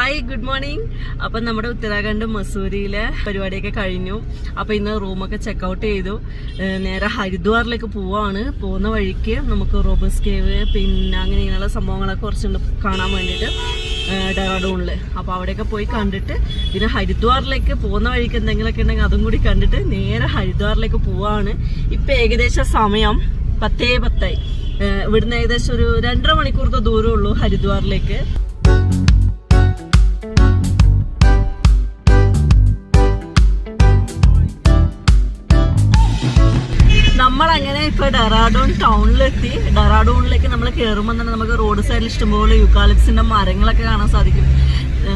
Hi good morning. അപ്പം നമ്മുടെ ഉത്തരാഖണ്ഡ് മസൂരിയിലെ പരിപാടിയൊക്കെ കഴിഞ്ഞു. അപ്പം ഇന്ന് റൂമൊക്കെ ചെക്കൗട്ട് ചെയ്തു. നേരെ ഹരിദ്വാറിലേക്ക് പോവാണ്. പോകുന്ന വഴിക്ക് നമുക്ക് റോബസ് കേവ് പിന്നെ അങ്ങനെ ഇങ്ങനെയുള്ള സംഭവങ്ങളൊക്കെ കുറച്ചുണ്ട് കാണാൻ വേണ്ടിയിട്ട് ഡെറാഡൂണിൽ. അപ്പോൾ അവിടെയൊക്കെ പോയി കണ്ടിട്ട് പിന്നെ ഹരിദ്വാറിലേക്ക് പോകുന്ന വഴിക്ക് എന്തെങ്കിലുമൊക്കെ ഉണ്ടെങ്കിൽ അതും കൂടി കണ്ടിട്ട് നേരെ ഹരിദ്വാറിലേക്ക് പോവാണ്. ഇപ്പം ഏകദേശം സമയം 10:10. ഇവിടുന്ന് ഏകദേശം ഒരു 2.5 മണിക്കൂറത്തെ ദൂരമുള്ളൂ ഹരിദ്വാറിലേക്ക്. നമ്മളങ്ങനെ ഇപ്പൊ ഡെറാഡൂൺ ടൗണിലെത്തി. ഡെറാഡൂണിലേക്ക് നമ്മൾ കയറുമ്പോൾ തന്നെ നമുക്ക് റോഡ് സൈഡിൽ ഇഷ്ടംപോലെ യൂക്കാലിപ്സിന്റെ മരങ്ങളൊക്കെ കാണാൻ സാധിക്കും.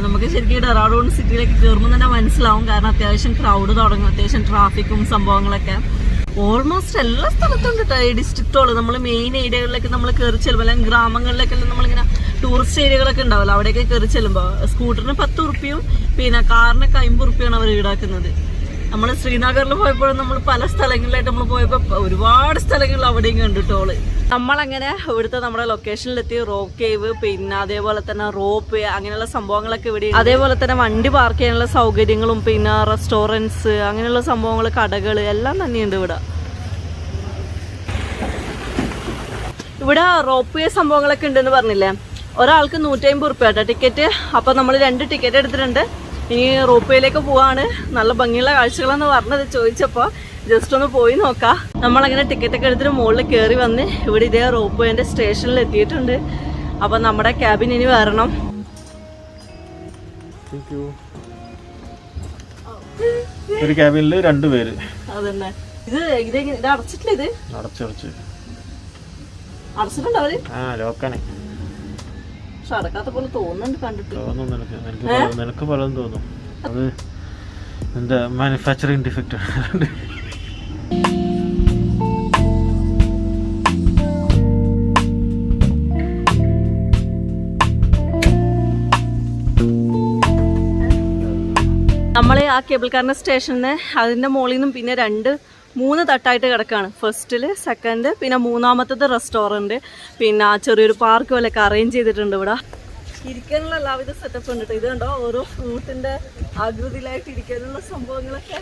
നമുക്ക് ശരിക്കും ഡെറാഡൂൺ സിറ്റിയിലേക്ക് കയറുമ്പോൾ തന്നെ മനസ്സിലാവും. കാരണം അത്യാവശ്യം ക്രൗഡ് തുടങ്ങും, അത്യാവശ്യം ട്രാഫിക്കും സംഭവങ്ങളൊക്കെ ഓൾമോസ്റ്റ് എല്ലാ സ്ഥലത്തും ഉണ്ട് കേട്ടോ. ഈ ഡിസ്ട്രിക്റ്റോള് നമ്മൾ മെയിൻ ഏരിയകളിലേക്ക് നമ്മൾ കയറി ചെല്ലുമ്പോൾ അല്ലെങ്കിൽ ഗ്രാമങ്ങളിലേക്കെല്ലാം നമ്മളിങ്ങനെ ടൂറിസ്റ്റ് ഏരിയകളൊക്കെ ഉണ്ടാവില്ല, അവിടെയൊക്കെ കയറി ചെല്ലുമ്പോൾ സ്കൂട്ടറിന് 10 റുപ്യയും പിന്നെ കാറിനൊക്കെ 50 റുപ്യാണ് അവർ ഈടാക്കുന്നത്. നമ്മൾ ശ്രീനഗറിൽ പോയപ്പോഴും നമ്മൾ പല സ്ഥലങ്ങളിലായിട്ട് നമ്മൾ പോയപ്പോൾ ഒരുപാട് സ്ഥലങ്ങളിൽ അവിടെയും കണ്ടിട്ടോള്. നമ്മളങ്ങനെ ഇവിടുത്തെ നമ്മുടെ ലൊക്കേഷനിലെത്തി. റോപ്പ് കേവ് പിന്നെ അതേപോലെ തന്നെ റോപ്പ് അങ്ങനെയുള്ള സംഭവങ്ങളൊക്കെ ഇവിടെ. അതേപോലെ തന്നെ വണ്ടി പാർക്ക് ചെയ്യാനുള്ള സൗകര്യങ്ങളും പിന്നെ റെസ്റ്റോറൻറ്റ്സ് അങ്ങനെയുള്ള സംഭവങ്ങൾ, കടകൾ എല്ലാം തന്നെയുണ്ട് ഇവിടെ. ഇവിടെ റോപ്പ് വേ സംഭവങ്ങളൊക്കെ ഉണ്ടെന്ന് പറഞ്ഞില്ലേ. ഒരാൾക്ക് 150 റുപ്യ കേട്ടോ ടിക്കറ്റ്. അപ്പം നമ്മൾ 2 ടിക്കറ്റ് എടുത്തിട്ടുണ്ട്. ഇനി റോപ്പ് വേയിലേക്ക് പോവാണ്. നല്ല ഭംഗിയുള്ള കാഴ്ചകളെന്ന് പറഞ്ഞത് ചോദിച്ചപ്പോൾ ജസ്റ്റ് ഒന്ന് പോയി നോക്കാം. നമ്മളങ്ങനെ ടിക്കറ്റൊക്കെ എടുത്തിട്ട് മുകളിൽ കയറി വന്ന് ഇവിടെ ഇതേ റോപ്പ് വേന്റെ സ്റ്റേഷനിൽ എത്തിയിട്ടുണ്ട്. അപ്പം നമ്മുടെ ക്യാബിൻ ഇനി വരണം. ഒരു ക്യാബിനിൽ 2 പേര്. അതന്നെ. ഇത് അടച്ചിട്ടില്ല. ഇത് അടച്ചിട്ടുണ്ടോ അവര്? ലോക്കാണ്. പക്ഷെ അടക്കാത്ത പോലെ തോന്നുന്നുണ്ട് കണ്ടിട്ട്. നിനക്ക് പലതും തോന്നും. അത് എന്താ മാനുഫാക്ചറിങ് ഡിഫക്റ്റ്. നമ്മൾ ആ കേബിൾ കാറിന്റെ സ്റ്റേഷനിൽ അതിന്റെ മുകളിൽ നിന്നും പിന്നെ 2-3 തട്ടായിട്ട് കിടക്കാണ്. ഫസ്റ്റില്, സെക്കൻഡ്, പിന്നെ 3ാമത്തത് റെസ്റ്റോറൻറ്റ്, പിന്നെ ചെറിയൊരു പാർക്ക് പോലെയൊക്കെ അറേഞ്ച് ചെയ്തിട്ടുണ്ട്. ഇവിടെ ഇരിക്കാനുള്ള എല്ലാവിധ സെറ്റപ്പ് ഉണ്ട്. ഇത് കണ്ടോ, ഓരോ ഫ്രൂട്ടിന്റെ ആകൃതിയിലായിട്ട് ഇരിക്കാനുള്ള സംഭവങ്ങളൊക്കെ.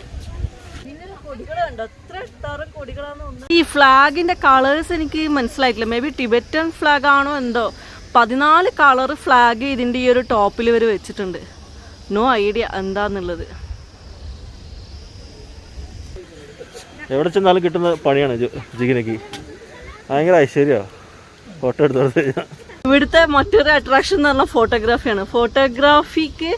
പിന്നെ കൊടികൾ കണ്ടോ, എത്ര കൊടികളാണ്. ഈ ഫ്ലാഗിന്റെ കളേഴ്സ് എനിക്ക് മനസ്സിലായിട്ടില്ല. മേ ബി ടിബറ്റൻ ഫ്ലാഗ് ആണോ എന്തോ. 14 കളർ ഫ്ലാഗ് ഇതിന്റെ ഈ ഒരു ടോപ്പിൽ ഇവർ വെച്ചിട്ടുണ്ട്. നോ ഐഡിയ എന്താന്നുള്ളത്. എവിടെ ചെന്നാലും കിട്ടുന്ന പണിയാണ് ജിഗിനക്ക്. ഭയങ്കര ഐശ്വര്യമാണ് ഫോട്ടോ എടുത്തു. ഇവിടുത്തെ മറ്റൊരു അട്രാക്ഷൻ എന്ന് പറഞ്ഞാൽ ഫോട്ടോഗ്രാഫിയാണ്. ഫോട്ടോഗ്രാഫിക്ക്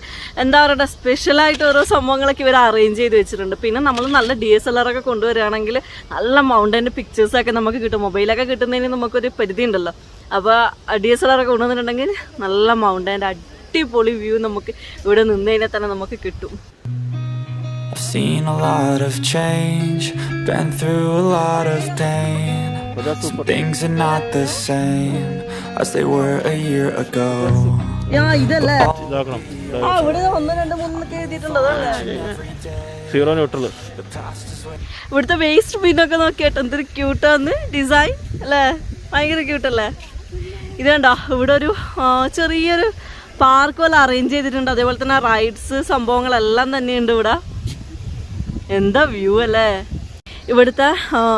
എന്താ പറയുക, സ്പെഷ്യലായിട്ട് ഓരോ സംഭവങ്ങളൊക്കെ ഇവർ അറേഞ്ച് ചെയ്ത് വെച്ചിട്ടുണ്ട്. പിന്നെ നമ്മൾ നല്ല DSLR ഒക്കെ കൊണ്ടുവരികയാണെങ്കിൽ നല്ല മൗണ്ടൻ്റെ പിക്ചേഴ്സൊക്കെ നമുക്ക് കിട്ടും. മൊബൈലൊക്കെ കിട്ടുന്നതിന് നമുക്കൊരു പരിധി ഉണ്ടല്ലോ. അപ്പോൾ DSLR ഒക്കെ കൊണ്ടുവന്നിട്ടുണ്ടെങ്കിൽ നല്ല മൗണ്ടൻ്റെ അടിപൊളി വ്യൂ നമുക്ക് ഇവിടെ നിന്ന് കഴിഞ്ഞാൽ തന്നെ നമുക്ക് കിട്ടും. I've seen a lot of change, been through a lot of pain. Some things are not the same as they were a year ago. ഇതല്ലേ ഇവിടെ 1, 2, 3 എഴുതിയിട്ടുള്ളതല്ലേ. Zero neutral. ഇവിടുത്തെ വേസ്റ്റ് ബിന്നൊക്കെ നോക്കിയിട്ട് എന്തൊരു ക്യൂട്ടാന്ന് ഡിസൈൻ അല്ലേ, ഭയങ്കര ക്യൂട്ടല്ലേ. ഇത് കണ്ടോ, ഇവിടെ ഒരു ചെറിയൊരു പാർക്ക് പോലെ അറേഞ്ച് ചെയ്തിട്ടുണ്ട്. അതേപോലെ തന്നെ റൈഡ്സ് സംഭവങ്ങളെല്ലാം തന്നെയുണ്ട് ഇവിടെ. എന്താ വ്യൂ അല്ലേ. ഇവിടുത്തെ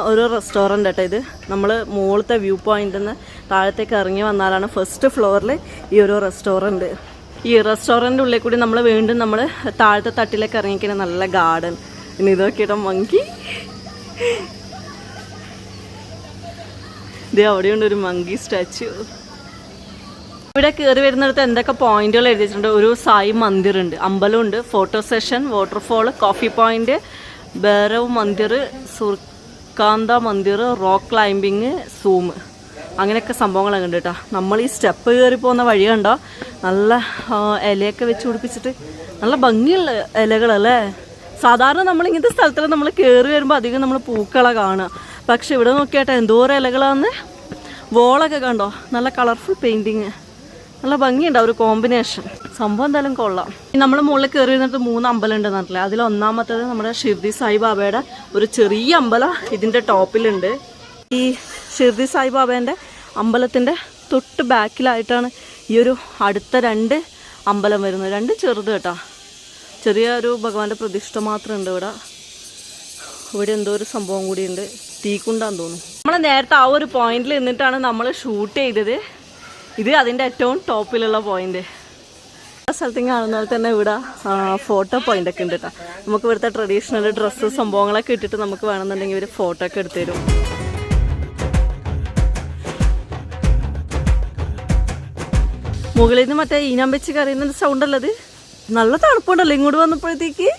ഒരു റെസ്റ്റോറൻ്റ് കേട്ടോ ഇത്. നമ്മൾ മുകളിലത്തെ വ്യൂ പോയിന്റിൽ നിന്ന് താഴത്തേക്ക് ഇറങ്ങി വന്നാലാണ് ഫസ്റ്റ് ഫ്ലോറിൽ ഈ ഒരു റെസ്റ്റോറൻറ്റ്. ഈ റെസ്റ്റോറൻറ്റ് ഉള്ളിൽ കൂടി നമ്മൾ വീണ്ടും നമ്മൾ താഴത്തെ തട്ടിലേക്ക് ഇറങ്ങിക്കഴിഞ്ഞാൽ നല്ല ഗാർഡൻ. ഇനി ഇതൊക്കെയാട്ടോ മങ്കി. ഇത് അവിടെയുണ്ട് ഒരു മങ്കി സ്റ്റാച്യു. ഇവിടെ കയറി വരുന്നിടത്ത് എന്തൊക്കെ പോയിന്റുകൾ എഴുതിയിട്ടുണ്ട്. ഒരു സായി മന്ദിർ ഉണ്ട്, അമ്പലമുണ്ട്, photo session, waterfall, coffee point, Bhairav Mandir, Surkanda Mandir, rock climbing, zoom, അങ്ങനെയൊക്കെ സംഭവങ്ങളൊക്കെ ഉണ്ട് കേട്ടോ. നമ്മൾ ഈ സ്റ്റെപ്പ് കയറി പോകുന്ന വഴി കണ്ടോ, നല്ല ഇലയൊക്കെ വെച്ച് പിടിപ്പിച്ചിട്ട് നല്ല ഭംഗിയുള്ള ഇലകളല്ലേ. സാധാരണ നമ്മളിങ്ങനത്തെ സ്ഥലത്തിൽ നമ്മൾ കയറി വരുമ്പോൾ അധികം നമ്മൾ പൂക്കളെ കാണുക. പക്ഷെ ഇവിടെ നോക്കിയാട്ടെ എന്തോരം ഇലകളാന്ന്. വോളൊക്കെ കണ്ടോ, നല്ല കളർഫുൾ പെയിൻറ്റിങ്, നല്ല ഭംഗിയുണ്ട് ഒരു കോമ്പിനേഷൻ. സംഭവം എന്തായാലും കൊള്ളാം. നമ്മൾ മുകളിൽ കയറി വരുന്നിട്ട് 3 അമ്പലം ഉണ്ടെന്ന് പറഞ്ഞില്ലേ. അതിൽ ഒന്നാമത്തേത് നമ്മുടെ ഷിർദി സായിബാബയുടെ ഒരു ചെറിയ അമ്പലം ഇതിൻ്റെ ടോപ്പിലുണ്ട്. ഈ ഷിർദി സായിബാബേൻ്റെ അമ്പലത്തിൻ്റെ തൊട്ട് ബാക്കിലായിട്ടാണ് ഈ ഒരു അടുത്ത 2 അമ്പലം വരുന്നത്. രണ്ട് ചെറുത് കേട്ടോ, ചെറിയൊരു ഭഗവാന്റെ പ്രതിഷ്ഠ മാത്രമുണ്ട് ഇവിടെ. ഇവിടെ എന്തോ ഒരു സംഭവം കൂടിയുണ്ട്, തീക്കുണ്ടാന്ന് തോന്നുന്നു. നമ്മൾ നേരത്തെ ആ ഒരു പോയിന്റിൽ നിന്നിട്ടാണ് നമ്മൾ ഷൂട്ട് ചെയ്തത്. ഇത് അതിൻ്റെ ഏറ്റവും ടോപ്പിലുള്ള പോയിന്റ്. ആ സ്ഥലത്തേക്ക് കാണുന്ന പോലെ തന്നെ ഇവിടെ ഫോട്ടോ പോയിന്റ് ഒക്കെ ഉണ്ട് കേട്ടോ. നമുക്ക് ഇവിടുത്തെ ട്രഡീഷണൽ ഡ്രസ്സ് സംഭവങ്ങളൊക്കെ ഇട്ടിട്ട് നമുക്ക് വേണമെന്നുണ്ടെങ്കിൽ ഇവർ ഫോട്ടോ ഒക്കെ എടുത്തു തരും. മുകളിൽ നിന്ന് മറ്റേ ഈനാൻ വെച്ച് കറിയുന്ന സൗണ്ട് അല്ലത്. നല്ല തണുപ്പുണ്ടല്ലോ ഇങ്ങോട്ട് വന്നപ്പോഴത്തേക്ക്.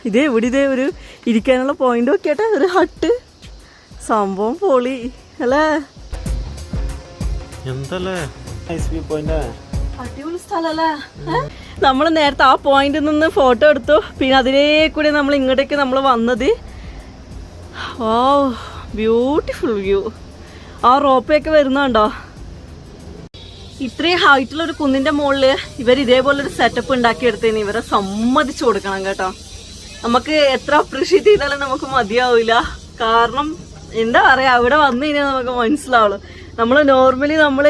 ഇതേ ഒരു ഇരിക്കാനുള്ള പോയിന്റ് ഒക്കെ ആട്ടെ, ഒരു ഹട്ട്. സംഭവം പൊളി അല്ലേ, അടിപൊളി സ്ഥലല്ലേ. നമ്മൾ നേരത്തെ ആ പോയിന്റിൽ നിന്ന് ഫോട്ടോ എടുത്തു, പിന്നെ അതിലേ കൂടി നമ്മൾ ഇങ്ങോട്ടേക്ക് നമ്മൾ വന്നത്. ഓ ബ്യൂട്ടിഫുൾ വ്യൂ. ആ റോപ്പേ ഒക്കെ വരുന്നുണ്ടോ? ഇത്രയും ഹൈറ്റുള്ള ഒരു കുന്നിന്റെ മുകളിൽ ഇവർ ഇതേപോലൊരു സെറ്റപ്പ് ഉണ്ടാക്കിയെടുത്തതിന് ഇവരെ സമ്മതിച്ചു കൊടുക്കണം കേട്ടോ. നമുക്ക് എത്ര അപ്രീഷിയേറ്റ് ചെയ്താലും നമുക്ക് മതിയാവില്ല. കാരണം എന്താ പറയാ, അവിടെ വന്നു കഴിഞ്ഞാൽ നമുക്ക് മനസ്സിലാവുള്ളൂ. നമ്മൾ നോർമലി നമ്മൾ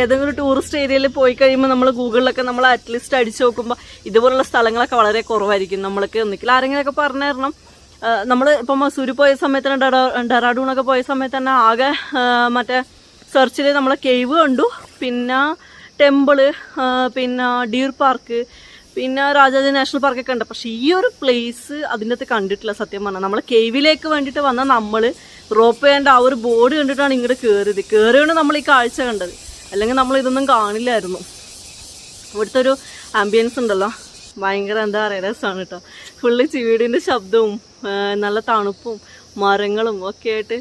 ഏതെങ്കിലും ടൂറിസ്റ്റ് ഏരിയയിൽ പോയി കഴിയുമ്പോൾ നമ്മൾ ഗൂഗിളിലൊക്കെ നമ്മൾ അറ്റ്ലീസ്റ്റ് അടിച്ചു നോക്കുമ്പോൾ ഇതുപോലുള്ള സ്ഥലങ്ങളൊക്കെ വളരെ കുറവായിരിക്കും. നമ്മൾക്ക് ഒന്നിക്കിൽ ആരെങ്കിലുമൊക്കെ പറഞ്ഞു തരണം. നമ്മൾ ഇപ്പം മസൂരി പോയ സമയത്ത് തന്നെ ഡെറാഡൂണൊക്കെ പോയ സമയത്ത് തന്നെ ആകെ മറ്റേ സെർച്ചിൽ നമ്മൾ കേവ് കണ്ടു, പിന്നെ ടെമ്പിള്, പിന്നെ ഡീർ പാർക്ക്, പിന്നെ രാജാജി നാഷണൽ പാർക്കൊക്കെ ഉണ്ട്. പക്ഷെ ഈ ഒരു പ്ലേസ് അതിൻ്റെ അകത്ത് കണ്ടിട്ടില്ല സത്യം പറഞ്ഞാൽ. നമ്മൾ കേവിലേക്ക് വേണ്ടിയിട്ട് വന്ന നമ്മൾ റോപ്പേൻ്റെ ആ ഒരു ബോർഡ് കണ്ടിട്ടാണ് ഇങ്ങോട്ട് കയറിയാണ് നമ്മൾ ഈ കാഴ്ച കണ്ടത്. അല്ലെങ്കിൽ നമ്മൾ ഇതൊന്നും കാണില്ലായിരുന്നു. ഇവിടുത്തെ ഒരു ആംബിയൻസ് ഉണ്ടല്ലോ, ഭയങ്കര എന്താ പറയുക രസമാണ് കേട്ടോ. ഫുള്ള് ചീവീടിൻ്റെ ശബ്ദവും നല്ല തണുപ്പും മരങ്ങളും ഒക്കെ ആയിട്ട്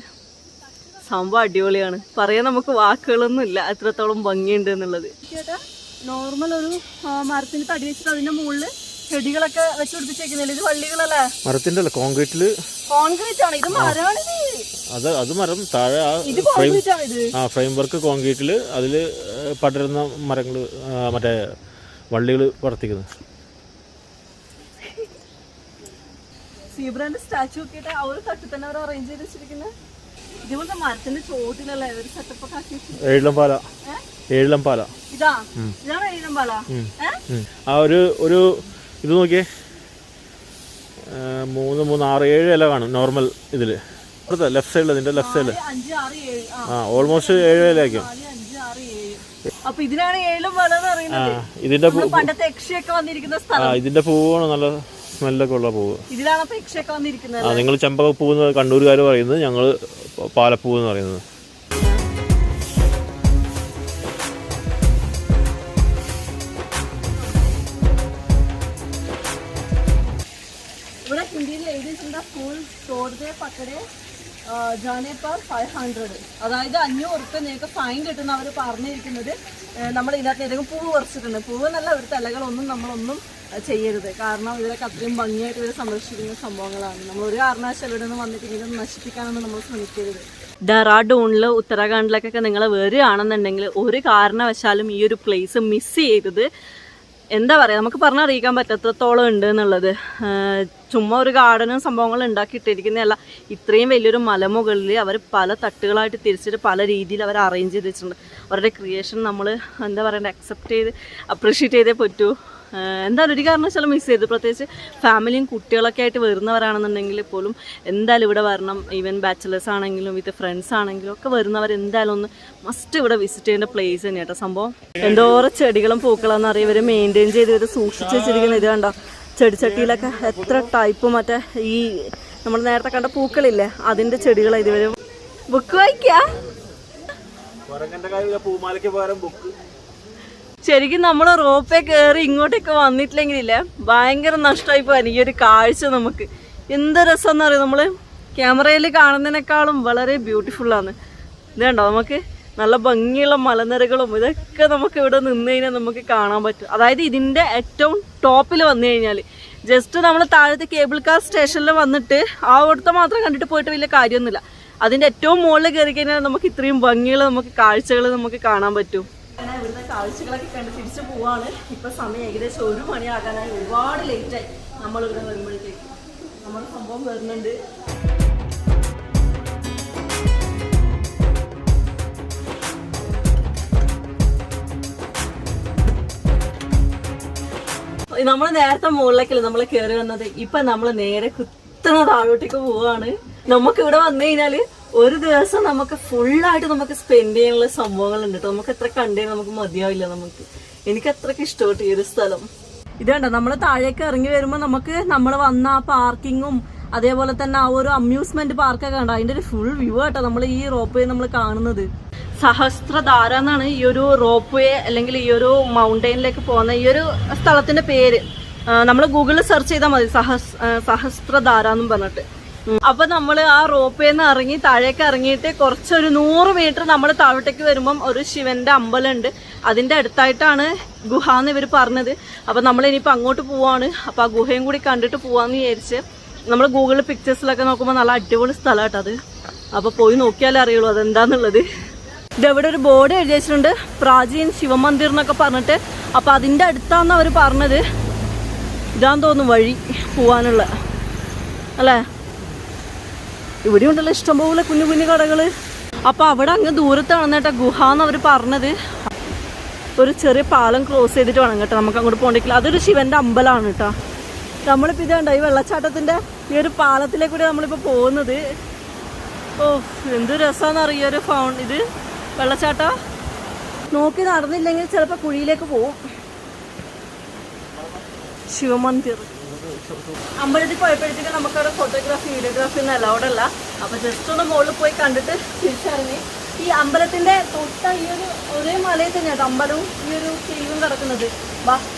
സംഭവം അടിപൊളിയാണ്. പറയാൻ നമുക്ക് വാക്കുകളൊന്നും ഇല്ല എത്രത്തോളം ഭംഗിയുണ്ട് എന്നുള്ളത്. നോർമൽ ഒരു മരത്തിന് തടി വെച്ചിട്ട് അതിന്റെ മുകളിൽ ചെടികളൊക്കെ വെച്ച് പിടിപ്പിച്ചേക്കുന്നില്ല. ഇത് വള്ളികളല്ലേ, മരത്തിന്റെ അല്ല, കോൺക്രീറ്റ് ആണ്. ഇത് മരമാണ്. അത് മരം താഴെ ഫ്രെയിം വർക്ക് കോൺക്രീറ്റില് അതില് പടരുന്ന മരങ്ങള് മറ്റേ വള്ളികള് വളർത്തിക്കുന്നത്. സീബ്രാന്റെ സ്റ്റാച്ചു ഒക്കെ ആ ഒരു തട്ടിൽ തന്നെ അവർ അറേഞ്ച് ചെയ്ത് വെച്ചിരിക്കുന്നത്. ഇതുപോലത്തെ മരത്തിന്റെ ചോട്ടിലല്ലേ ഒരു സെറ്റപ്പ് ഒക്കെ ആക്കി ഏഴിലംപാല ഇതാണ് ഏഴിലംപാല. ആ ഒരു ഇത് നോക്കിയേ, 3, 6, 7 ഇല കാണും നോർമൽ ഇതില്. ലെഫ്റ്റ് സൈഡിൽ, ഇതിന്റെ ലെഫ്റ്റ് സൈഡില് ഓൾമോസ്റ്റ് 7 ഇലയായിരിക്കും. അപ്പൊ ഇതിനാണ് ഏഴിലംപാല എന്ന് പറയുന്നത്. ഇതിന്റെ പണ്ടത്തെ യക്ഷിയൊക്കെ വന്നിരിക്കുന്ന സ്ഥലം. ഇതിന്റെ പൂവാണ് നല്ല സ്മെല്ലൊക്കെ ഉള്ള പൂവ്. ഇതിലാണ് അപ്പൊ യക്ഷിയൊക്കെ വന്നിരിക്കുന്നത്. നിങ്ങൾ ചെമ്പകപ്പൂ എന്ന് കണ്ണൂരുകാർ പറയുന്നത്, ഞങ്ങള് പാലപ്പൂ എന്ന് പറയുന്നത്. ഇവിടെ ഹിന്ദിയിൽ എഴുതിയിട്ടുണ്ട് ഫുൾ തോടേ പക്കടെ ജാനെ പാർ 500. അതായത് 500 രൂപ നിങ്ങൾക്ക് ഫൈൻ കിട്ടുന്ന അവർ പറഞ്ഞിരിക്കുന്നത്. നമ്മൾ ഇതിനകത്ത് ഏതെങ്കിലും പൂവ് പറിച്ചിട്ടുണ്ട്. പൂവ് എന്നല്ല, ഇവിടുത്തെ ഇലകളൊന്നും നമ്മളൊന്നും ചെയ്യരുത്. കാരണം ഇതിലൊക്കെ അത്രയും ഭംഗിയായിട്ട് ഇവർ സംരക്ഷിക്കുന്ന സംഭവങ്ങളാണ്. നമ്മൾ ഒരു കാരണവശാലും ഇവിടെ നിന്ന് വന്നിട്ട് ഇങ്ങനെ നശിപ്പിക്കാനൊന്നും നമ്മൾ ശ്രമിക്കരുത്. ഡെറാഡൂണിൽ ഉത്തരാഖണ്ഡിലൊക്കെ നിങ്ങൾ വരികയാണെന്നുണ്ടെങ്കിൽ ഒരു കാരണവശാലും ഈ ഒരു പ്ലേസ് മിസ് ചെയ്തത്. എന്താ പറയുക, നമുക്ക് പറഞ്ഞറിയിക്കാൻ പറ്റത്രത്തോളം ഉണ്ട് എന്നുള്ളത്. ചുമ്മാ ഒരു ഗാർഡനും സംഭവങ്ങളും ഉണ്ടാക്കിയിട്ടിരിക്കുന്നതല്ല, ഇത്രയും വലിയൊരു മലമുകളിൽ അവർ പല തട്ടുകളായിട്ട് തിരിച്ചിട്ട് പല രീതിയിൽ അവർ അറേഞ്ച് ചെയ്ത് വെച്ചിട്ടുണ്ട്. അവരുടെ ക്രിയേഷൻ നമ്മൾ എന്താ പറയണ്ടത്, അക്സെപ്റ്റ് ചെയ്ത് അപ്രീഷിയേറ്റ് ചെയ്തേ പറ്റൂ. എന്തായാലും ഒരു കാരണവശാലും മിസ് ചെയ്തു. പ്രത്യേകിച്ച് ഫാമിലിയും കുട്ടികളൊക്കെ ആയിട്ട് വരുന്നവരാണെന്നുണ്ടെങ്കിൽ പോലും എന്തായാലും ഇവിടെ വരണം. ഈവൻ ബാച്ചിലേഴ്സ് ആണെങ്കിലും വിത്ത് ഫ്രണ്ട്സ് ആണെങ്കിലും ഒക്കെ വരുന്നവർ എന്തായാലും ഒന്ന് മസ്റ്റ് ഇവിടെ വിസിറ്റ് ചെയ്യേണ്ട പ്ലേസ് തന്നെയാണ് കേട്ടോ. സംഭവം എന്തോരം ചെടികളും പൂക്കളെന്ന് അറിയാം ഇവർ മെയിൻറ്റെയിൻ ചെയ്ത് ഇവർ സൂക്ഷിച്ച് വെച്ചിരിക്കുന്നത്. ഇത് കണ്ടോ, ചെടിച്ചട്ടിയിലൊക്കെ എത്ര ടൈപ്പ് മറ്റേ ഈ നമ്മൾ നേരത്തെ കണ്ട പൂക്കളില്ലേ അതിൻ്റെ ചെടികളാണ് ഇതുവരെ. ബുക്ക് വായിക്കാ ശരിക്കും നമ്മൾ റോപ്പേ കയറി ഇങ്ങോട്ടേക്ക് വന്നിട്ടില്ലെങ്കിലില്ലേ ഭയങ്കര നഷ്ടമായി പോകാൻ ഈ ഒരു കാഴ്ച. നമുക്ക് എന്ത് രസമെന്ന് അറിയാം, നമ്മൾ ക്യാമറയിൽ കാണുന്നതിനേക്കാളും വളരെ ബ്യൂട്ടിഫുള്ളാണ്. ഇത് കണ്ടോ, നമുക്ക് നല്ല ഭംഗിയുള്ള മലനിരകളും ഇതൊക്കെ നമുക്ക് ഇവിടെ നിന്ന് കഴിഞ്ഞാൽ നമുക്ക് കാണാൻ പറ്റും. അതായത് ഇതിൻ്റെ ഏറ്റവും ടോപ്പിൽ വന്നു കഴിഞ്ഞാൽ ജസ്റ്റ് നമ്മൾ താഴത്തെ കേബിൾ കാർ സ്റ്റേഷനിൽ വന്നിട്ട് ആ അവിടുത്തെ മാത്രം കണ്ടിട്ട് പോയിട്ട് വലിയ കാര്യമൊന്നുമില്ല. അതിൻ്റെ ഏറ്റവും മുകളിൽ കയറി കഴിഞ്ഞാൽ നമുക്ക് ഇത്രയും ഭംഗികൾ, നമുക്ക് കാഴ്ചകൾ നമുക്ക് കാണാൻ പറ്റും. അങ്ങനെ ഇവിടുത്തെ കാഴ്ചകളൊക്കെ കണ്ട് തിരിച്ചു പോവാണ്. ഇപ്പം സമയം ഏകദേശം 1 മണിയാകാനായി. ഒരുപാട് ലേറ്റായി നമ്മളിവിടെ വരുമ്പോഴത്തേക്ക്. നമ്മുടെ സംഭവം വരുന്നുണ്ട്. നമ്മൾ നേരത്തെ മുകളിലേക്കല്ലേ നമ്മൾ കയറി വന്നത്. ഇപ്പൊ നമ്മൾ നേരെ കുത്തണ താഴോട്ടേക്ക് പോവാണ്. നമുക്ക് ഇവിടെ വന്നു കഴിഞ്ഞാല് ഒരു ദിവസം നമുക്ക് ഫുള്ളായിട്ട് നമുക്ക് സ്പെൻഡ് ചെയ്യാനുള്ള സംഭവങ്ങളുണ്ട് കേട്ടോ. നമുക്ക് എത്ര കണ്ടേ നമുക്ക് മതിയാവില്ല. എനിക്ക് അത്രയ്ക്ക് ഇഷ്ടപ്പെട്ടു ഈ ഒരു സ്ഥലം. ഇതുണ്ട നമ്മൾ താഴേക്ക് ഇറങ്ങി വരുമ്പോൾ നമുക്ക് നമ്മൾ വന്ന ആ പാർക്കിങ്ങും അതേപോലെ തന്നെ ആ ഒരു അമ്യൂസ്മെന്റ് പാർക്കൊക്കെ കണ്ട അതിന്റെ ഒരു ഫുൾ വ്യൂ ആട്ടോ നമ്മൾ ഈ റോപ്പ് വേ നമ്മൾ കാണുന്നത്. സഹസ്രധാര എന്നാണ് ഈ ഒരു റോപ്പ് വേ അല്ലെങ്കിൽ ഈ ഒരു മൗണ്ടൈനിലേക്ക് പോകുന്ന ഈ ഒരു സ്ഥലത്തിന്റെ പേര്. നമ്മൾ ഗൂഗിളിൽ സെർച്ച് ചെയ്താൽ മതി സഹസ്രധാര എന്നും പറഞ്ഞിട്ട്. അപ്പൊ നമ്മൾ ആ റോപ്പ് വേന്ന് ഇറങ്ങി താഴേക്ക് ഇറങ്ങിയിട്ട് കുറച്ചൊരു 100 മീറ്റർ നമ്മൾ താഴോട്ടേക്ക് വരുമ്പം ഒരു ശിവന്റെ അമ്പലം ഉണ്ട്. അതിന്റെ അടുത്തായിട്ടാണ് ഗുഹ എന്ന് ഇവർ പറഞ്ഞത്. അപ്പൊ നമ്മൾ ഇനിയിപ്പോ അങ്ങോട്ട് പോവാണ്. അപ്പൊ ആ ഗുഹയും കൂടി കണ്ടിട്ട് പോവാന്ന് വിചാരിച്ച് നമ്മൾ ഗൂഗിളിൽ പിക്ചേഴ്സിലൊക്കെ നോക്കുമ്പോൾ നല്ല അടിപൊളി സ്ഥലമാട്ടോ അത്. അപ്പൊ പോയി നോക്കിയാലേ അറിയുള്ളൂ അതെന്താന്നുള്ളത്. ഇതെവിടെ ഒരു ബോർഡ് എഴുതി വെച്ചിട്ടുണ്ട്, പ്രാചീൻ ശിവമന്ദിർ എന്നൊക്കെ പറഞ്ഞിട്ട്. അപ്പൊ അതിന്റെ അടുത്താന്ന് അവർ പറഞ്ഞത്. ഇതാന്ന് തോന്നുന്നു വഴി പോവാനുള്ള അല്ലേ. ഇവിടെ ഉണ്ടല്ലോ ഇഷ്ടംപോലെ കുഞ്ഞു കുഞ്ഞു കടകള്. അപ്പൊ അവിടെ അങ്ങ് ദൂരത്താണ് കേട്ടോ ഗുഹ എന്ന് അവർ പറഞ്ഞത്. ഒരു ചെറിയ പാലം ക്രോസ് ചെയ്തിട്ട് വേണം കേട്ടോ നമുക്ക് അങ്ങോട്ട് പോകണ്ടെങ്കിൽ. അതൊരു ശിവന്റെ അമ്പലമാണ് കേട്ടോ. നമ്മളിപ്പോൾ ഇതുണ്ട് ഈ വെള്ളച്ചാട്ടത്തിന്റെ ഈ ഒരു പാലത്തിലേക്ക് കൂടി നമ്മളിപ്പോൾ പോകുന്നത്. ഓ എന്ത് രസമാണെന്നറിയ ഒരു ഇത് വെള്ളച്ചാട്ട. നോക്കി നടന്നില്ലെങ്കിൽ ചിലപ്പോൾ കുഴിയിലേക്ക് പോവും. ശിവമന്ദിർ അമ്പലത്തിൽ പോയപ്പോഴത്തേക്ക് നമുക്കവിടെ ഫോട്ടോഗ്രാഫി വീഡിയോഗ്രാഫി ഒന്നും അലൗഡ് അല്ല. അപ്പൊ ജസ്റ്റ് ഒന്ന് മുകളിൽ പോയി കണ്ടിട്ട് തിരിച്ചറിഞ്ഞ് ഈ അമ്പലത്തിന്റെ തൊട്ട ഈ ഒരു ഒരേ മലയിൽ തന്നെയാണ് അമ്പലവും ഈ ഒരു കേവും കിടക്കുന്നത്.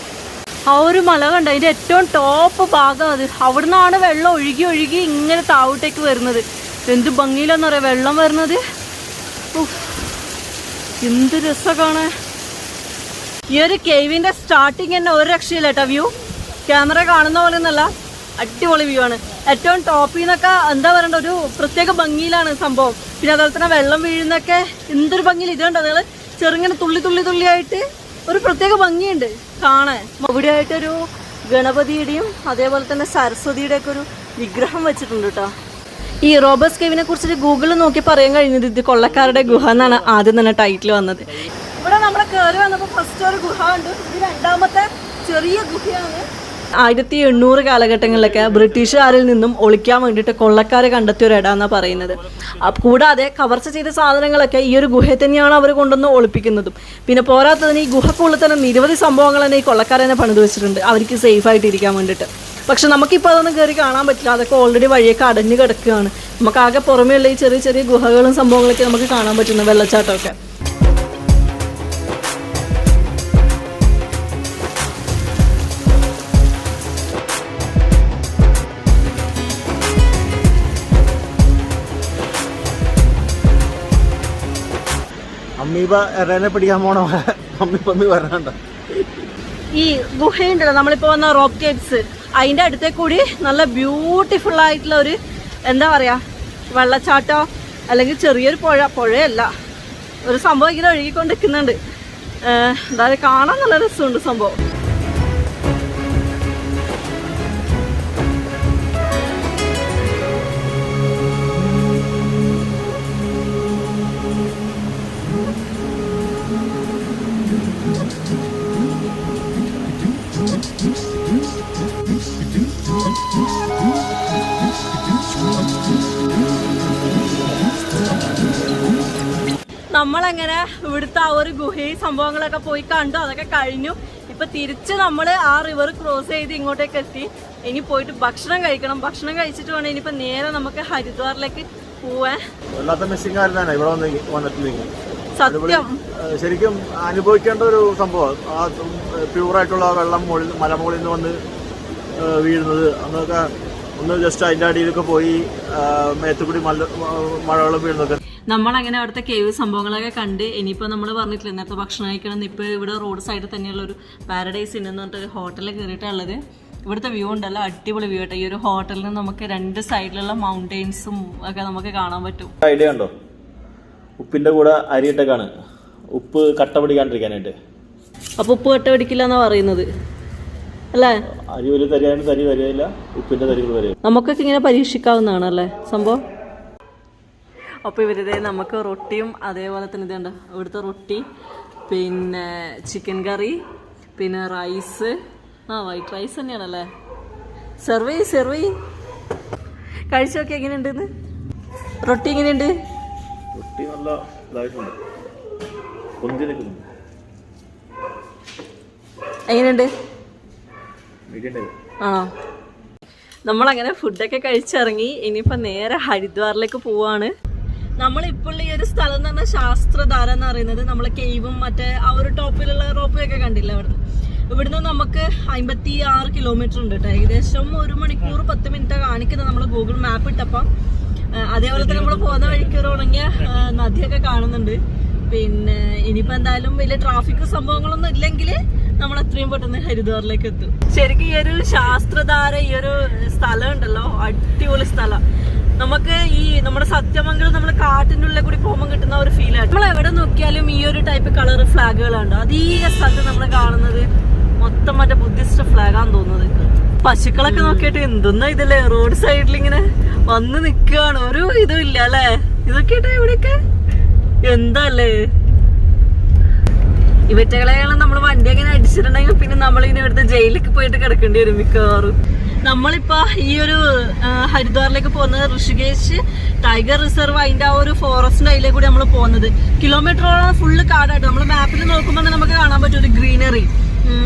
ആ ഒരു മല കണ്ട അതിന്റെ ഏറ്റവും ടോപ്പ് ഭാഗം അത്. അവിടുന്നാണ് വെള്ളം ഒഴുകി ഒഴുകി ഇങ്ങനെ താഴോട്ടേക്ക് വരുന്നത്. എന്ത് ഭംഗിയിലെന്ന് പറയാ വെള്ളം വരുന്നത്. എന്ത് രസം കാണാൻ. ഈ ഒരു കേവിന്റെ സ്റ്റാർട്ടിങ് തന്നെ ഒരു രക്ഷയില്ല കേട്ടോ. വ്യൂ ക്യാമറ കാണുന്ന പോലെ ഒന്നല്ല, അടിപൊളി വ്യൂ ആണ്. ഏറ്റവും ടോപ്പിൽ നിന്നൊക്കെ എന്താ പറയണ്ട ഒരു പ്രത്യേക ഭംഗിയിലാണ് സംഭവം. പിന്നെ അതുപോലെ തന്നെ വെള്ളം വീഴുന്നൊക്കെ എന്തൊരു ഭംഗിയിൽ. ഇതുണ്ട് നിങ്ങൾ ചെറുങ്ങനെ തുള്ളി തുള്ളി തുള്ളിയായിട്ട് ഒരു പ്രത്യേക ഭംഗിയുണ്ട് കാണാൻ. ഇവിടെയായിട്ടൊരു ഗണപതിയുടെയും അതേപോലെ തന്നെ സരസ്വതിയുടെ ഒക്കെ ഒരു വിഗ്രഹം വെച്ചിട്ടുണ്ട് കേട്ടോ. ഈ റോബേഴ്സ് കേവിനെ കുറിച്ചിട്ട് ഗൂഗിളിൽ നോക്കി പറയാൻ കഴിഞ്ഞത് ഇത് കൊള്ളക്കാരുടെ ഗുഹ എന്നാണ് ആദ്യം തന്നെ ടൈറ്റിൽ വന്നത്. ഇവിടെ നമ്മൾ കയറി വന്നപ്പോൾ ഫസ്റ്റ് ഒരു ഗുഹ ഉണ്ട്. ഇത് രണ്ടാമത്തെ ചെറിയ ഗുഹയാണ്. 1800 കാലഘട്ടങ്ങളിലൊക്കെ ബ്രിട്ടീഷുകാരിൽ നിന്നും ഒളിക്കാൻ വേണ്ടിയിട്ട് കൊള്ളക്കാരെ കണ്ടെത്തിയ ഒരു ഇടാന്നാണ് പറയുന്നത്. കൂടാതെ കവർച്ച ചെയ്ത സാധനങ്ങളൊക്കെ ഈ ഒരു ഗുഹയിൽ തന്നെയാണ് അവർ കൊണ്ടുവന്ന് ഒളിപ്പിക്കുന്നതും. പിന്നെ പോരാത്തതിന് ഈ ഗുഹക്കുള്ളിൽ തന്നെ നിരവധി സംഭവങ്ങൾ തന്നെ ഈ കൊള്ളക്കാരെ തന്നെ പണിത് വെച്ചിട്ടുണ്ട് അവർക്ക് സേഫ് ആയിട്ട് ഇരിക്കാൻ വേണ്ടിയിട്ട്. പക്ഷെ നമുക്കിപ്പോൾ അതൊന്നും കയറി കാണാൻ പറ്റില്ല. അതൊക്കെ ഓൾറെഡി വഴിയൊക്കെ അടഞ്ഞു കിടക്കുകയാണ്. നമുക്കാകെ പുറമേയുള്ള ഈ ചെറിയ ചെറിയ ഗുഹകളും സംഭവങ്ങളൊക്കെ നമുക്ക് കാണാൻ പറ്റുന്നു, വെള്ളച്ചാട്ടമൊക്കെ. അമ്മീബ എറേനെ പിടിക്കാൻ പോണ അമ്മിപ്പമ്മി വരണണ്ട. ഈ ഗുഹയുണ്ടല്ലോ നമ്മളിപ്പോ വന്ന റോപ്പ് കേബ്സ്, അതിന്റെ അടുത്തേ കൂടി നല്ല ബ്യൂട്ടിഫുൾ ആയിട്ടുള്ള ഒരു എന്താ പറയാ വെള്ളച്ചാട്ടോ അല്ലെങ്കിൽ ചെറിയൊരു പുഴയല്ല ഒരു സംഭവം ഇങ്ങനെ ഒഴുകിക്കൊണ്ടിരിക്കുന്നുണ്ട്. എന്തായാലും കാണാൻ നല്ല രസമുണ്ട് സംഭവം. നമ്മളങ്ങനെ ഇവിടുത്തെ ആ ഒരു ഗുഹയും സംഭവങ്ങളൊക്കെ പോയി കണ്ടു. അതൊക്കെ കഴിഞ്ഞു. ഇപ്പൊ തിരിച്ച് നമ്മൾ ആ റിവർ ക്രോസ് ചെയ്ത് ഇങ്ങോട്ടേക്ക് എത്തി. ഇനി പോയിട്ട് ഭക്ഷണം കഴിക്കണം. ഭക്ഷണം കഴിച്ചിട്ട് വേണം ഇനിയിപ്പോ നേരെ നമുക്ക് ഹരിദ്വാറിലേക്ക് പോവാൻ. സത്യം ശരിക്കും അനുഭവിക്കേണ്ട ഒരു സംഭവം. ആ പ്യൂറായിട്ടുള്ള വെള്ളം മലമുകളിൽ നിന്ന് വന്ന് വീഴുന്നത് അന്നൊക്കെ ഒന്ന് ജസ്റ്റ് അതിൻ്റെ അടിയിലൊക്കെ പോയി മേത്തുകൂടി മഴവെള്ളം വീഴുന്നൊക്കെ. നമ്മളങ്ങനെ അവിടുത്തെ കേവ് സംഭവങ്ങളൊക്കെ കണ്ട് ഇനിയിപ്പോൾ നമ്മൾ പറഞ്ഞിട്ടില്ല നേരത്തെ ഭക്ഷണം കഴിക്കണം. ഇപ്പോൾ ഇവിടെ റോഡ് സൈഡിൽ തന്നെയുള്ള ഒരു പാരഡൈസ് ഇൻ എന്ന് പറഞ്ഞിട്ട് ഹോട്ടലിൽ കയറിയിട്ടുള്ളത്. ഇവിടുത്തെ വ്യൂ ഉണ്ടല്ലോ അടിപൊളി വ്യൂ ആട്ടോ. ഈ ഒരു ഹോട്ടലിൽ നിന്ന് നമുക്ക് രണ്ട് സൈഡിലുള്ള മൗണ്ടെയിൻസും ഒക്കെ നമുക്ക് കാണാൻ പറ്റും. ഐഡിയ ഉണ്ടോ? ഉപ്പിന്റെ കൂടെ അരിയിട്ടൊക്കെയാണ് ഉപ്പ് കട്ട പിടിക്കാണ്ടിരിക്കാനായിട്ട്. അപ്പൊ ഉപ്പ് കട്ട പിടിക്കില്ല എന്നാ പറയുന്നത് അല്ലേ? അരി ഒരു തരിയാണ് തരി വരികയില്ല, ഉപ്പിന്റെ തരികൾ വരിക. നമുക്കൊക്കെ ഇങ്ങനെ പരീക്ഷിക്കാവുന്നതാണ് അല്ലേ സംഭവം. അപ്പോൾ ഇവരുടെ നമുക്ക് റൊട്ടിയും അതേപോലെ തന്നെ ഇതുണ്ട് ഇവിടുത്തെ റൊട്ടി, പിന്നെ ചിക്കൻ കറി, പിന്നെ റൈസ്, ആ വൈറ്റ് റൈസ് തന്നെയാണല്ലേ. സെർവ് കഴിച്ചു നോക്കി എങ്ങനെയുണ്ടെന്ന്. റൊട്ടി എങ്ങനെയുണ്ട്? റൊട്ടി നല്ല ഇതായിട്ടുണ്ട്, എങ്ങനെയുണ്ട്? മീഡിയം. ആണോ? നമ്മളങ്ങനെ ഫുഡൊക്കെ കഴിച്ചിറങ്ങി. ഇനിയിപ്പോൾ നേരെ ഹരിദ്വാറിലേക്ക് പോവാണ്. നമ്മളിപ്പോൾ ഈ ഒരു സ്ഥലം എന്ന് പറഞ്ഞാൽ ശാസ്ത്രധാര എന്ന് പറയുന്നത് നമ്മളെ കേവും മറ്റേ ആ ഒരു ടോപ്പിലുള്ള റോപ്പ് ഒക്കെ കണ്ടില്ല ഇവിടുന്ന് നമുക്ക് 56 കിലോമീറ്റർ ഉണ്ട് കേട്ടോ. ഏകദേശം 1 മണിക്കൂർ 10 മിനിറ്റ് കാണിക്കുന്നത് നമ്മൾ ഗൂഗിൾ മാപ്പ് ഇട്ടപ്പം. അതേപോലെ തന്നെ നമ്മൾ പോകുന്ന വഴിക്ക് ഒരു ഉണങ്ങിയ നദിയൊക്കെ കാണുന്നുണ്ട്. പിന്നെ ഇനിയിപ്പോൾ എന്തായാലും വലിയ ട്രാഫിക് സംഭവങ്ങളൊന്നും ഇല്ലെങ്കിൽ നമ്മൾ എത്രയും പെട്ടെന്ന് ഹരിദ്വാറിലേക്ക് എത്തും. ശരിക്കും ഈ ഒരു ശാസ്ത്രധാര ഈ ഒരു സ്ഥലം ഉണ്ടല്ലോ, അടിപൊളി സ്ഥലം. നമുക്ക് ഈ നമ്മുടെ സത്യമംഗലം നമ്മൾ കാട്ടിൻ്റെ ഉള്ളിൽ കൂടി പോകുമ്പോൾ കിട്ടുന്ന ഒരു ഫീലാണ്. നമ്മൾ എവിടെ നോക്കിയാലും ഈ ഒരു ടൈപ്പ് കളർ ഫ്ലാഗുകളുണ്ട്. അധിക സ്ഥലത്ത് നമ്മൾ കാണുന്നത് മൊത്തം മറ്റേ ബുദ്ധിസ്റ്റ് ഫ്ലാഗാന്ന് തോന്നുന്നത്. പശുക്കളൊക്കെ നോക്കിയിട്ട് എന്തൊന്നാ ഇതല്ലേ റോഡ് സൈഡിൽ ഇങ്ങനെ വന്ന് നിൽക്കുകയാണ്, ഒരു ഇതും ഇല്ല അല്ലേ. ഇതൊക്കെ ഇവിടെയൊക്കെ എന്താല്ലേ. ഇവറ്റകളെയാണ് നമ്മൾ വണ്ടി അങ്ങനെ അടിച്ചിട്ടുണ്ടെങ്കിൽ പിന്നെ നമ്മളിങ്ങനെ ഇവിടുത്തെ ജയിലിലേക്ക് പോയിട്ട് കിടക്കേണ്ടി വരും മിക്കവാറും. നമ്മളിപ്പോ ഈ ഒരു ഹരിദ്വാറിലേക്ക് പോകുന്നത് ഋഷികേശ് ടൈഗർ റിസർവ്, അതിന്റെ ആ ഒരു ഫോറസ്റ്റിന്റെ അതിലേക്ക് കൂടി നമ്മൾ പോകുന്നത്. കിലോമീറ്ററോളം ഫുള്ള് കാടായിട്ട് നമ്മൾ മാപ്പിൽ നോക്കുമ്പോൾ നമുക്ക് കാണാൻ പറ്റും ഒരു ഗ്രീനറി.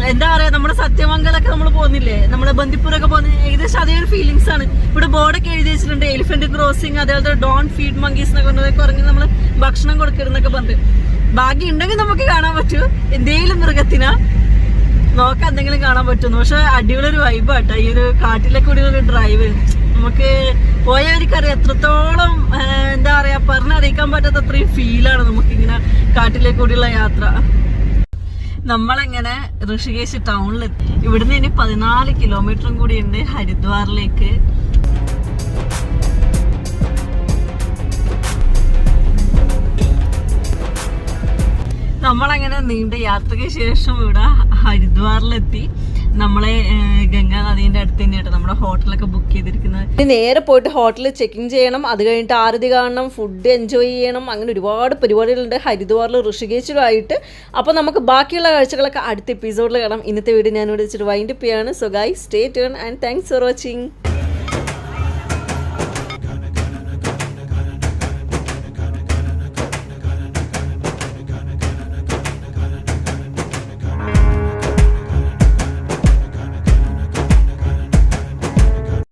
എന്താ പറയാ, നമ്മുടെ സത്യമംഗലൊക്കെ നമ്മൾ പോകുന്നില്ലേ, നമ്മുടെ ബന്ദിപ്പൂരൊക്കെ പോകുന്ന ഏകദേശം അതേ ഒരു ഫീലിങ്സ് ആണ്. ഇവിടെ ബോർഡൊക്കെ എഴുതി വെച്ചിട്ടുണ്ട്, എലിഫന്റ് ക്രോസിംഗ്, അതേപോലെ ഡോൺ ഫീഡ് മങ്കീസ് എന്നൊക്കെ പറഞ്ഞ് നമ്മൾ ഭക്ഷണം കൊടുക്കരുന്നൊക്കെ പറഞ്ഞ്. ഭാഗ്യം ഉണ്ടെങ്കിൽ നമുക്ക് കാണാൻ പറ്റൂ എന്തെങ്കിലും മൃഗത്തിനാ നോക്കാൻ എന്തെങ്കിലും കാണാൻ പറ്റുന്നു. പക്ഷെ അടിപൊളി ഒരു വൈബാട്ടോ ഈ ഒരു കാട്ടിലേക്ക് കൂടി ഒരു ഡ്രൈവ്. നമുക്ക് പോയവർക്കറിയാം എത്രത്തോളം എന്താ പറയാ പറഞ്ഞറിയിക്കാൻ പറ്റാത്ത അത്രയും ഫീലാണ് നമുക്കിങ്ങനെ കാട്ടിലേക്ക് കൂടിയുള്ള യാത്ര. നമ്മളെങ്ങനെ ഋഷികേശ് ടൗണിലെത്തി. ഇവിടുന്ന് ഇനി 14 കിലോമീറ്ററും കൂടി ഉണ്ട് ഹരിദ്വാറിലേക്ക്. നമ്മളങ്ങനെ നീണ്ട യാത്രയ്ക്ക് ശേഷം ഇവിടെ ഹരിദ്വാറിലെത്തി. നമ്മളെ ഗംഗാ നദീന്റെ അടുത്ത് തന്നെയായിട്ട് നമ്മുടെ ഹോട്ടലൊക്കെ ബുക്ക് ചെയ്തിരിക്കുന്നത്. നേരെ പോയിട്ട് ഹോട്ടലിൽ ചെക്കിങ് ചെയ്യണം, അത് കഴിഞ്ഞിട്ട് ആരതി കാണണം, ഫുഡ് എൻജോയ് ചെയ്യണം. അങ്ങനെ ഒരുപാട് പരിപാടികളുണ്ട് ഹരിദ്വാറിൽ ഋഷികേശിലുമായിട്ട്. അപ്പോൾ നമുക്ക് ബാക്കിയുള്ള കാഴ്ചകളൊക്കെ അടുത്ത എപ്പിസോഡിൽ കാണാം. ഇന്നത്തെ വീഡിയോ ഞാനിവിടെ വെച്ചിട്ട് വൈൻഡപ്പ് ചെയ്യാണ്. So guys stay tune and thanks for watching.